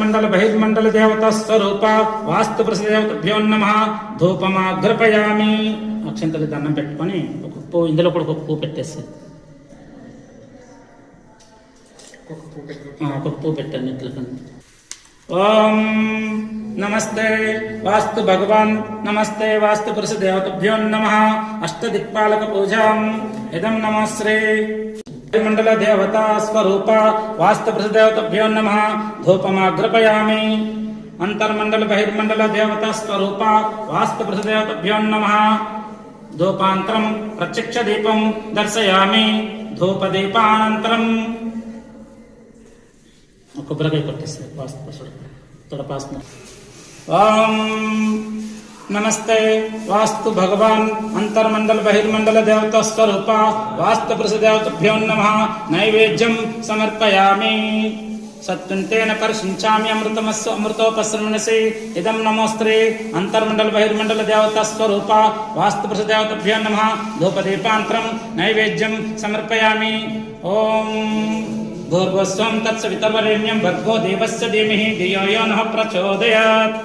అంతర్మండల బహిర్మండల దేవతా స్వరూప వాస్తు ప్రసిదేవతభ్యో నమః ధూపమాగ్రపయామి. అక్షంతలు దండం పెట్టుకొని ఒక పువ్వు, ఇందులో కూడా ఒక పువ్వు పెట్టేసి ఒక పువ్వు పెట్టండి ఇట్లా. ఓం నమస్తే వాస్తు భగవాన్, నమస్తే వాస్తు పురుష దేవతభ్యో నమః. అష్టదిక్పాలక పూజాం ఇదం నమో శ్రీ మండల దేవతా స్వరూప వాస్తు పురుష దేవతభ్యో నమః ధూపమాగ్రపయామి. అంతర్మండల బహిర్మండల దేవతా స్వరూప వాస్తు పురుష దేవతభ్యో నమః ధూపాంతరం ప్రత్యక్ష దీపం దర్శయామి. ధూపదీపానంతరం కొబ్బరికాయ కొట్టేస్తారు వాస్తు పురుషుడు తొడపాసన. ఓం నమస్తే వాస్తు భగవాన్ అంతర్మండల బహిర్మండల దేవతా స్వరూప వాస్తు పురుష దేవతభ్యో నమః నైవేద్యం సమర్పయామి. సత్వంతేన పరిశించామి అమృతమస్సు అమృతోపసృణసి ఇదం నమోస్త్రీ అంతర్మండల బహిర్మండల దేవతా స్వరూప వాస్తు పురుష దేవతభ్యో నమః ధూపదీపాంతరం నైవేద్యం సమర్పయామి. ఓం భూర్భువస్వం తత్సవితర్వరేణ్యం భర్గో దేవస్య ధీమహి ధియో యో నః ప్రచోదయాత్.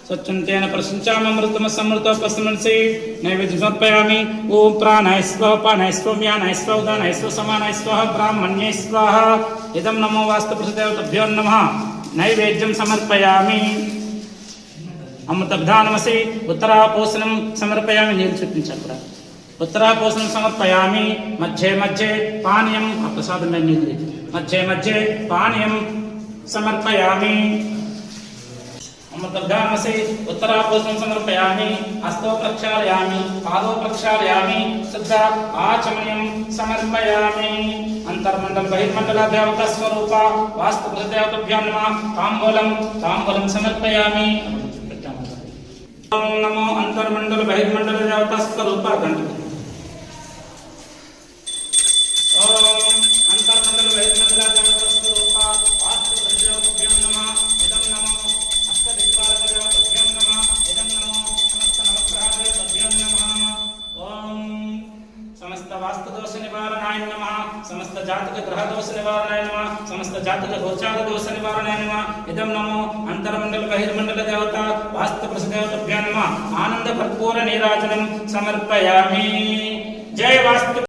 స్వచ్ఛంతేన ప్రశంసామి అమృతమస్సమృతోపసృణసి నైవేద్యం సమర్పయామి. ఓం ప్రాణాయ స్వాహ పానాయ స్వాహ వ్యానాయ స్వాహ ఉదానాయ స్వాహ సమానాయ స్వాహ బ్రాహ్మణ్యై స్వాహ. ఇదం నమో వాస్తు పురుష దేవతభ్యో నమః నైవేద్యం సమర్పయామి. అమృతబ్ధానమసి ఉత్తరాపోసనం సమర్పయామి. నీళ్ళు చూపించాలి కూడా. ఉత్తరాపోసనం సమర్పయామి. మధ్యే మధ్యే పానీయం ప్రసాదమే నీళ్ళు. మధ్యే మధ్యే పానీయం సమర్పయామి. అమృతబ్ధానమసి ఉత్తరాపోసనం సమర్పయామి. హస్తో ప్రక్షాళయామి, పాదో ప్రక్షాళయామి, శుద్ధ ఆచమనీయం సమర్పయామి. అంతర్మండల బహిర్మండల దేవతా స్వరూప వాస్తు పురుష దేవతభ్యో నమః తాంబూలం సమర్పయామి. ఓం నమో అంతర్మండల బహిర్మండల దేవతా స్వరూప గంట. ఓం అంతర్మండల బహిర్మండల దేవతా స్వరూప వాస్తు పురుష దేవతభ్యో నమః ఇదం నమో అష్టదిక్పాలక దేవతభ్యో నమః ఇదం నమో సమస్త నవగ్రహ దేవతభ్యో నమః. ఓం సమస్త వాస్తు దోష నివారణాయ నమః, సమస్త జాతక గ్రహ దోష నివారణాయ నమః, సమస్త జాతక గోచార దోష నివారణాయ నమః. ఇదం నమో అంతర్మండల బహిర్మండల దేవత వాస్తు పురుష దేవతభ్యో నమః ఆనంద భర్పూర నీరాజనం సమర్పయామి. జయ వాస్తు.